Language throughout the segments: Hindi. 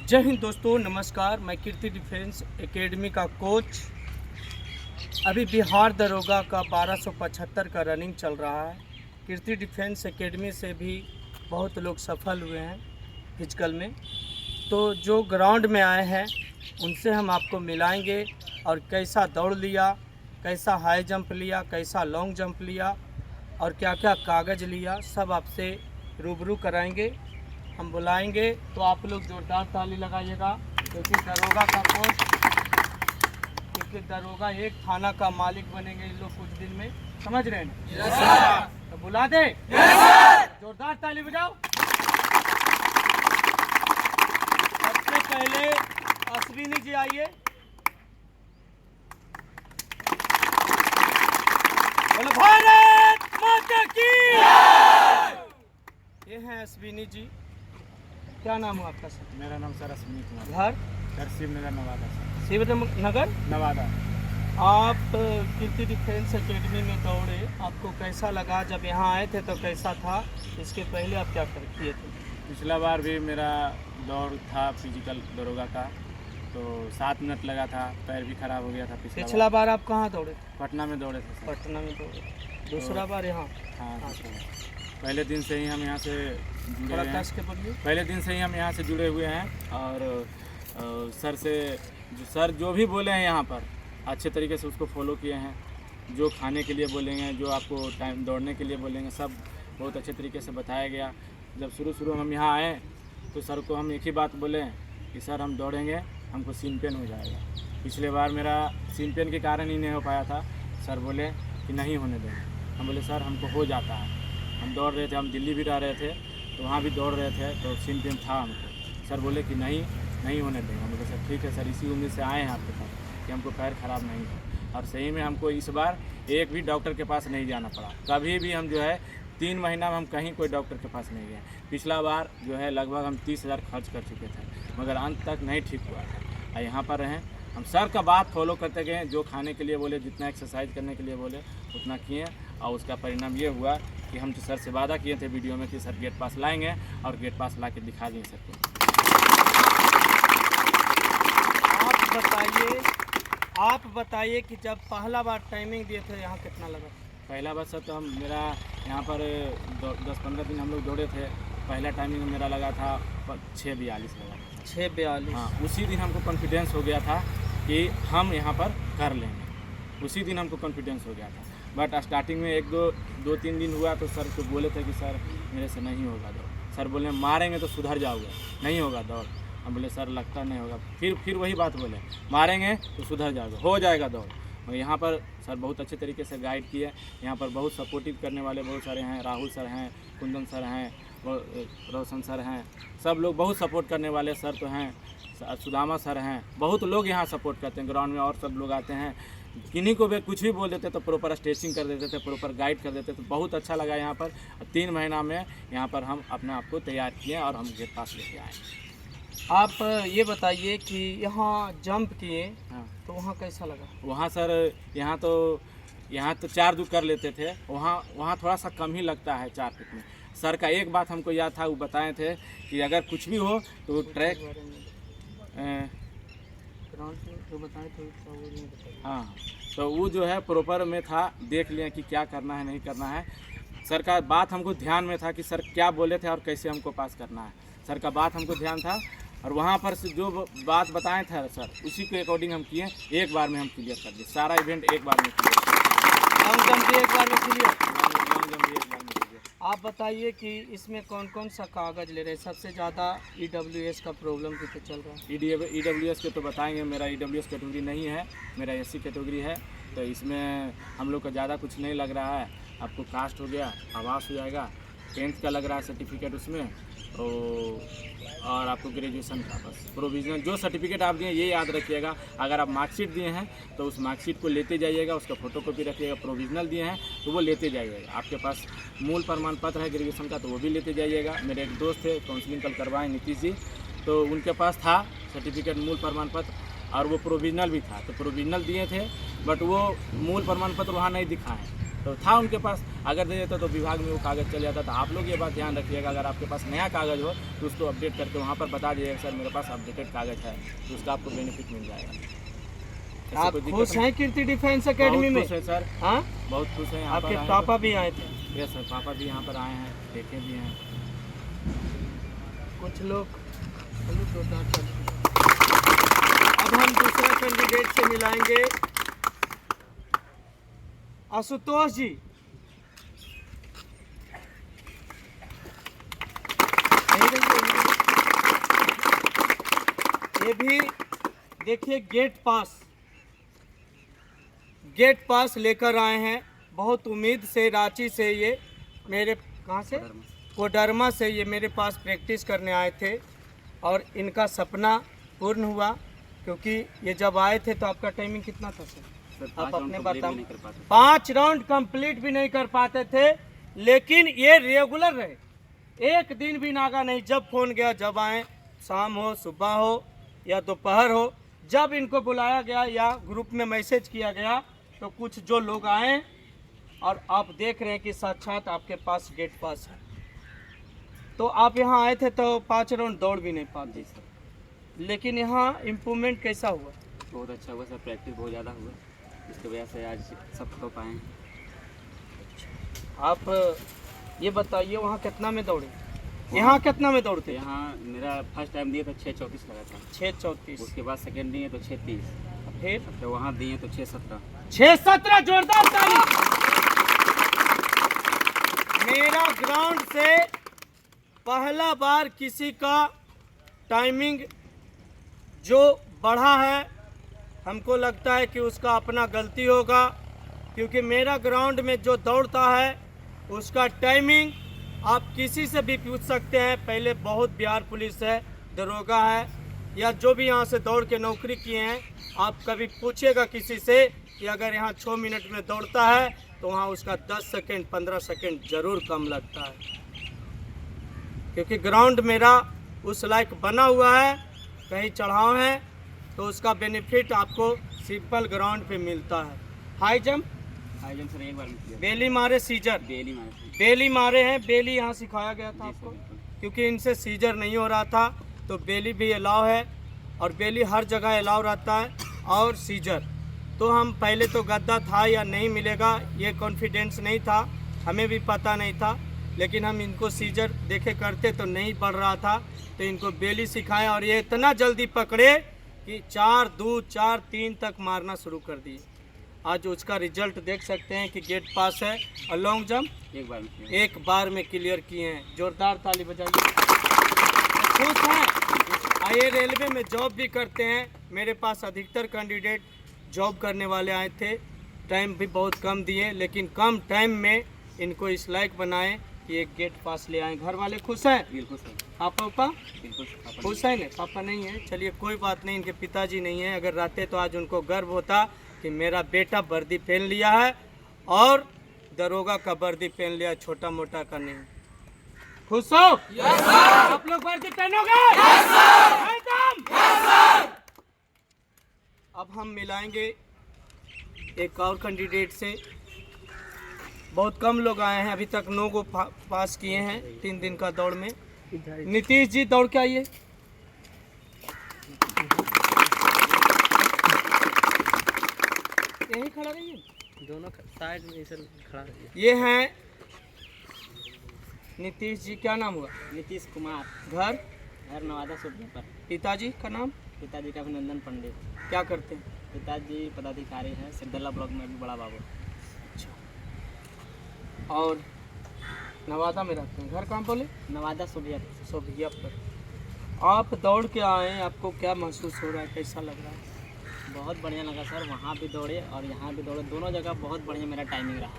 जय हिंद दोस्तों, नमस्कार। मैं कीर्ति डिफेंस एकेडमी का कोच। अभी बिहार दरोगा का 1275 का रनिंग चल रहा है। कीर्ति डिफेंस एकेडमी से भी बहुत लोग सफल हुए हैं फिजिकल में। तो जो ग्राउंड में आए हैं उनसे हम आपको मिलाएंगे और कैसा दौड़ लिया, कैसा हाई जंप लिया, कैसा लॉन्ग जंप लिया और क्या क्या कागज़ लिया, सब आपसे रूबरू कराएंगे। हम बुलाएंगे तो आप लोग जोरदार ताली लगाइएगा, क्योंकि दरोगा का पोस्ट, क्योंकि दरोगा एक थाना का मालिक बनेंगे इन लोग कुछ दिन में, समझ रहे हैं? yes, तो बुला दे। yes, जोरदार ताली बजाओ। सबसे पहले अश्विनी जी आइए। बोलो भारत माता की। ये हैं अश्विनी जी। क्या नाम है आपका सर? मेरा नाम सर अश्विनी कुमार। घर शिवनगर नवादा सर। शिवनगर नवादा। आप कीर्ति डिफेंस एकेडमी में दौड़े, आपको कैसा लगा? जब यहाँ आए थे तो कैसा था? इसके पहले आप क्या किए थे? पिछला बार भी मेरा दौड़ था फिजिकल दरोगा का, तो 7 मिनट लगा था, पैर भी खराब हो गया था। पिछला बार आप कहाँ दौड़े? पटना में दौड़े थे सर। पटना में दौड़े। दूसरा बार यहाँ? हाँ। पहले दिन से ही हम यहाँ से जुड़े हैं। पहले दिन से ही हम यहाँ से जुड़े हुए हैं और सर जो भी बोले हैं यहाँ पर अच्छे तरीके से उसको फॉलो किए हैं। जो खाने के लिए बोलेंगे, जो आपको टाइम दौड़ने के लिए बोलेंगे, सब बहुत अच्छे तरीके से बताया गया। जब शुरू हम यहाँ आए तो सर को हम एक ही बात बोले कि सर हम दौड़ेंगे, हमको सीन पेन हो जाएगा। पिछले बार मेरा सीन पेन के कारण ही नहीं हो पाया था। सर बोले कि नहीं होने देंगे। हम बोले सर हमको हो जाता है। हम दौड़ रहे थे, हम दिल्ली भी रह रहे थे तो वहाँ भी दौड़ रहे थे तो सीन पेन था हमको। सर बोले कि नहीं होने देंगे। हम बोले सर ठीक है सर, इसी उम्मीद से आए हैं आपके पास कि हमको पैर ख़राब नहीं हो। और सही में हमको इस बार एक भी डॉक्टर के पास नहीं जाना पड़ा। कभी भी हम जो है 3 महीना में हम कहीं कोई डॉक्टर के पास नहीं गए। पिछला बार जो है लगभग हम 30,000 खर्च कर चुके थे, मगर अंत तक नहीं ठीक हुआ था। और यहाँ पर रहें, हम सर का बात फॉलो करते गए। जो खाने के लिए बोले, जितना एक्सरसाइज करने के लिए बोले उतना किए, और उसका परिणाम ये हुआ कि हम तो सर से वादा किए थे वीडियो में कि सर गेट पास लाएंगे, और गेट पास ला के दिखा देंगे सर को। आप बताइए कि जब पहला बार टाइमिंग दिए थे यहाँ कितना लगा? पहला बार सर तो मेरा यहाँ पर 10-15 दिन हम लोग दौड़े थे। पहला टाइमिंग मेरा लगा था 6:42 लगा। 6:42? हाँ, उसी दिन हमको कॉन्फिडेंस हो गया था कि हम यहाँ पर कर लेंगे। उसी दिन हमको कॉन्फिडेंस हो गया था। बट स्टार्टिंग में 2-3 दिन हुआ तो सर को बोले थे कि सर मेरे से नहीं होगा दौड़। सर बोले मारेंगे तो सुधर जाओगे, नहीं होगा दौड़। हम बोले सर लगता नहीं होगा। फिर वही बात बोले, मारेंगे तो सुधर जाओगे, हो जाएगा दौड़। और यहाँ पर सर बहुत अच्छे तरीके से गाइड किए। यहाँ पर बहुत सपोर्टिव करने वाले बहुत सारे हैं। राहुल सर हैं, कुंदन सर हैं, रोशन सर हैं, सब लोग बहुत सपोर्ट करने वाले सर तो हैं। सुदामा सर हैं, बहुत लोग यहाँ सपोर्ट करते हैं ग्राउंड में। और सब लोग आते हैं, किन्हीं को भी कुछ भी बोल देते तो प्रॉपर स्ट्रेचिंग कर देते थे, प्रॉपर गाइड कर देते। तो बहुत अच्छा लगा यहाँ पर। 3 महीना में यहाँ पर हम अपने आप को तैयार किए और हम गेट पास लेके आए। आप ये बताइए कि यहाँ जंप किए, हाँ, तो वहाँ कैसा लगा? वहाँ सर यहाँ तो 4 दो कर लेते थे। वहाँ थोड़ा सा कम ही लगता है 4 फीट में। सर का एक बात हमको याद था, वो बताए थे कि अगर कुछ भी हो तो ट्रैक हाँ, तो वो जो है प्रॉपर में था, देख लिया कि क्या करना है नहीं करना है। सर का बात हमको ध्यान में था कि सर क्या बोले थे और कैसे हमको पास करना है। सर का बात हमको ध्यान था, और वहाँ पर जो बात बताए थे सर, उसी के अकॉर्डिंग हम किए। एक बार में हम क्लियर कर दिए सारा इवेंट, एक बार में क्लियर। लॉन्ग जंप भी एक बार में क्लियर? लॉन्ग जंप भी एक बार में क्लियर। आप बताइए कि इसमें कौन कौन सा कागज़ ले रहे हैं? सबसे ज़्यादा EWS का प्रॉब्लम भी तो चल रहा है। EWS के तो बताएंगे। मेरा EWS कैटेगरी नहीं है, मेरा SC कैटेगरी है। तो इसमें हम लोग का ज़्यादा कुछ नहीं लग रहा है। आपको कास्ट हो गया, आवास हो जाएगा, 10th का लग रहा है सर्टिफिकेट उसमें, और आपको ग्रेजुएशन का बस प्रोविजनल। जो सर्टिफिकेट आप दिए ये याद रखिएगा। अगर आप मार्कशीट दिए हैं तो उस मार्कशीट को लेते जाइएगा, उसका फोटोकॉपी रखिएगा। प्रोविजनल दिए हैं तो वो लेते जाइएगा। आपके पास मूल प्रमाण पत्र है ग्रेजुएशन का तो वो भी लेते जाइएगा। मेरे एक दोस्त थे, काउंसलिंग कल करवाए, नीतीश जी, तो उनके पास था सर्टिफिकेट, मूल प्रमाण पत्र, और वो प्रोविजनल भी था। तो प्रोविजनल दिए थे, बट वो मूल प्रमाण पत्र वहाँ नहीं दिखाएँ। तो था उनके पास, अगर दे देता तो विभाग में वो कागज़ चल जाता था। आप लोग ये बात ध्यान रखिएगा, अगर आपके पास नया कागज़ हो तो उसको अपडेट करके वहाँ पर बता दीजिएगा सर मेरे पास अपडेटेड कागज़ है, तो उसका आपको बेनिफिट मिल जाएगा। आप खुश हैं कीर्ति डिफेंस एकेडमी में? खुश है सर, हाँ, बहुत खुश हैं। आपके पापा भी आए थे? यस सर, पापा भी यहाँ पर आए हैं, देखे भी हैं। कुछ लोग। अब हम दूसरा कैंडिडेट से मिलाएंगे, आशुतोष जी। ये भी देखिए गेट पास लेकर आए हैं। बहुत उम्मीद से रांची से ये मेरे कहाँ से कोडरमा से ये मेरे पास प्रैक्टिस करने आए थे और इनका सपना पूर्ण हुआ, क्योंकि ये जब आए थे तो आपका टाइमिंग कितना था सर? आप अपने बताओ। 5 राउंड कंप्लीट भी नहीं कर पाते थे, लेकिन ये रेगुलर रहे, एक दिन भी नागा नहीं। जब फोन गया, जब आए, शाम हो, सुबह हो या दोपहर हो, जब इनको बुलाया गया या ग्रुप में मैसेज किया गया तो कुछ जो लोग आए और आप देख रहे हैं कि साक्षात आपके पास गेट पास है। तो आप यहाँ आए थे तो 5 राउंड दौड़ भी नहीं पाते सर, लेकिन यहाँ इम्प्रूवमेंट कैसा हुआ? बहुत अच्छा हुआ सर, प्रैक्टिस बहुत ज़्यादा हुआ, इसकी वजह से आज सब हो पाए हैं। आप ये बताइए वहाँ कितना में दौड़े, यहाँ कितना में दौड़ते? यहाँ मेरा फर्स्ट टाइम दिए तो 6:34 लगा था। 6:34। उसके बाद सेकेंड दिए तो 6:30, फिर तो वहाँ दिए तो 6:17। 6:17, जोरदार ताली। मेरा ग्राउंड से पहला बार किसी का टाइमिंग जो बढ़ा है, हमको लगता है कि उसका अपना गलती होगा, क्योंकि मेरा ग्राउंड में जो दौड़ता है उसका टाइमिंग आप किसी से भी पूछ सकते हैं। पहले बहुत बिहार पुलिस है, दरोगा है, या जो भी यहाँ से दौड़ के नौकरी किए हैं, आप कभी पूछिएगा किसी से कि अगर यहाँ 6 मिनट में दौड़ता है तो वहाँ उसका 10 सेकेंड 15 सेकेंड ज़रूर कम लगता है, क्योंकि ग्राउंड मेरा उस लायक बना हुआ है। कहीं चढ़ाव है तो उसका बेनिफिट आपको सिंपल ग्राउंड पे मिलता है। हाई जंप सर एक बार में किया। बेली मारे, सीजर बेली मारे हैं। बेली यहाँ सिखाया गया था आपको, क्योंकि इनसे सीजर नहीं हो रहा था, तो बेली भी अलाउ है, और बेली हर जगह अलाउ रहता है। और सीजर तो हम पहले तो गद्दा था या नहीं मिलेगा ये कॉन्फिडेंस नहीं था, हमें भी पता नहीं था, लेकिन हम इनको सीजर देखे करते तो नहीं बढ़ रहा था, तो इनको बेली सिखाया और ये इतना जल्दी पकड़े कि 4-2 4-3 तक मारना शुरू कर दिए। आज उसका रिजल्ट देख सकते हैं कि गेट पास है। और लॉन्ग जंप एक बार में क्लियर किए हैं। जोरदार ताली बजाइए। खुश हैं? आइए, रेलवे में जॉब भी करते हैं। मेरे पास अधिकतर कैंडिडेट जॉब करने वाले आए थे, टाइम भी बहुत कम दिए, लेकिन कम टाइम में इनको इस लायक बनाए कि एक गेट पास ले आए। घर वाले खुश हैं? बिल्कुल सर। पापा बिल्कुल खुश है? नहीं, पापा नहीं है। चलिए कोई बात नहीं, इनके पिताजी नहीं है। अगर रहते तो आज उनको गर्व होता कि मेरा बेटा वर्दी पहन लिया है, और दरोगा का वर्दी पहन लिया, छोटा मोटा का नहीं। खुश हो? yes, आप लोग वर्दी पहनोगे? yes, अब हम मिलाएंगे एक और कैंडिडेट से। बहुत कम लोग आए हैं, अभी तक 9 को पास किए हैं 3 दिन का दौड़ में। नीतीश जी दौड़ के आइए। यही खड़ा रहिए, दोनों साइड में खड़ा रहिए। ये हैं नीतीश जी। क्या नाम हुआ? नीतीश कुमार। घर नवादा सुबह पर। पिताजी का नाम? पिताजी का अभिनंदन पंडित। क्या करते हैं? पिताजी पदाधिकारी हैं सिरदला ब्लॉक में, भी बड़ा बाबू। अच्छा। और नवादा में रहते हैं। घर कहाँ बोले? नवादा सोभिया पर। आप दौड़ के आए, आपको क्या महसूस हो रहा है, कैसा लग रहा है? बहुत बढ़िया लगा सर, वहाँ भी दौड़े और यहाँ भी दौड़े, दोनों जगह बहुत बढ़िया मेरा टाइमिंग रहा।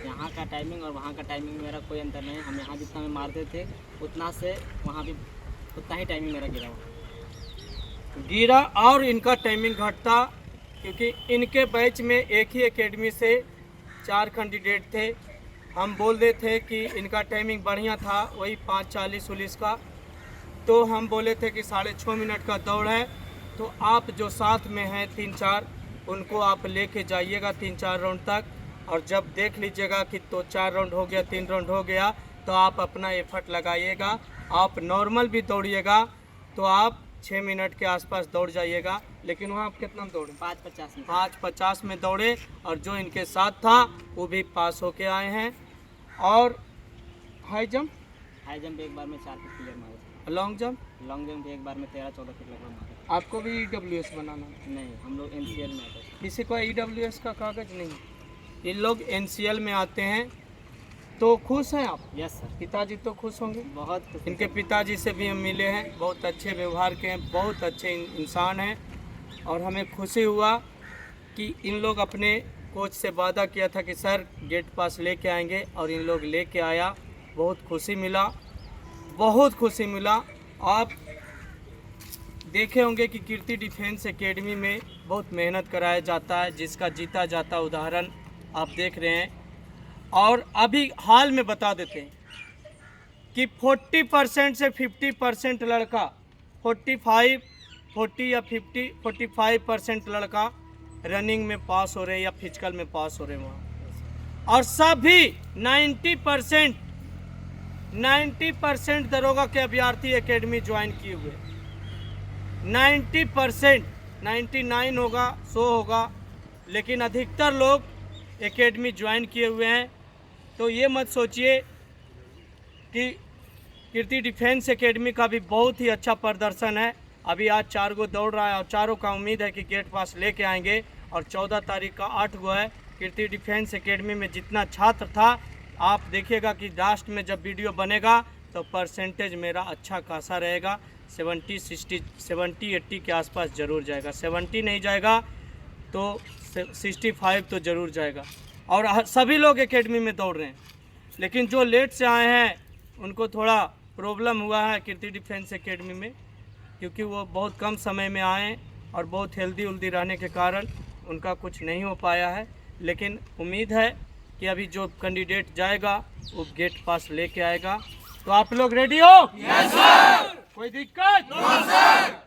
यहाँ का टाइमिंग और वहाँ का टाइमिंग मेरा कोई अंतर नहीं। हम यहाँ जितना में मारते थे उतना से वहाँ भी उतना ही टाइमिंग मेरा गिरा और इनका टाइमिंग घटता, क्योंकि इनके बैच में एक ही एकेडमी से 4 कैंडिडेट थे। हम बोल रहे थे कि इनका टाइमिंग बढ़िया था, वही 5:40 का, तो हम बोले थे कि 6.5 मिनट का दौड़ है, तो आप जो साथ में हैं 3-4 उनको आप लेके जाइएगा 3-4 राउंड तक, और जब देख लीजिएगा कि तो 4 राउंड हो गया, 3 राउंड हो गया, तो आप अपना एफर्ट लगाइएगा। आप नॉर्मल भी दौड़िएगा तो आप 6 मिनट के आसपास दौड़ जाइएगा। लेकिन वहाँ आप कितना दौड़े? 5:50 में। 5:50 में दौड़े, और जो इनके साथ था वो भी पास होके आए हैं। और हाई जंप एक बार में 4 फीट क्लियर मारे। लॉन्ग जंप लॉन्ग जंप एक बार में 13-14 फीट लगभग मारे। आपको भी EWS बनाना है? नहीं, हम लोग NCL में आते हैं। किसी को EWS का कागज नहीं, इन लोग NCL में आते हैं। तो खुश हैं आप? यस सर, पिताजी तो खुश होंगे। बहुत खुश। इनके पिताजी से भी हम मिले हैं, बहुत अच्छे व्यवहार के हैं, बहुत अच्छे इंसान हैं। और हमें खुशी हुआ कि इन लोग अपने कोच से वादा किया था कि सर गेट पास लेके आएंगे, और इन लोग लेके आया। बहुत खुशी मिला, बहुत खुशी मिला। आप देखे होंगे कि कीर्ति डिफेंस एकेडमी में बहुत मेहनत कराया जाता है, जिसका जीता जाता उदाहरण आप देख रहे हैं। और अभी हाल में बता देते हैं कि 40% से 50% लड़का, 40 या 45% लड़का रनिंग में पास हो रहे हैं या फिजिकल में पास हो रहे हैं वहाँ। और सभी 90% दरोगा के अभ्यर्थी एकेडमी ज्वाइन किए हुए। 90%, 99 होगा, 100 होगा, लेकिन अधिकतर लोग एकेडमी ज्वाइन किए हुए हैं। तो ये मत सोचिए कि कीर्ति डिफेंस एकेडमी का भी बहुत ही अच्छा प्रदर्शन है। अभी आज 4 गो दौड़ रहा है, और चारों का उम्मीद है कि गेट पास लेके आएंगे। और 14 तारीख का 8 गो है। कीर्ति डिफेंस एकेडमी में जितना छात्र था, आप देखिएगा कि लास्ट में जब वीडियो बनेगा तो परसेंटेज मेरा अच्छा खासा रहेगा। 70-80 के आसपास ज़रूर जाएगा। 70 नहीं जाएगा तो 65 तो ज़रूर जाएगा। और सभी लोग एकेडमी में दौड़ रहे हैं, लेकिन जो लेट से आए हैं उनको थोड़ा प्रॉब्लम हुआ है कीर्ति डिफेंस एकेडमी में, क्योंकि वो बहुत कम समय में आए और बहुत हेल्दी रहने के कारण उनका कुछ नहीं हो पाया है। लेकिन उम्मीद है कि अभी जो कैंडिडेट जाएगा वो गेट पास लेके आएगा। तो आप लोग रेडी हो? Yes sir. कोई दिक्कत? No sir.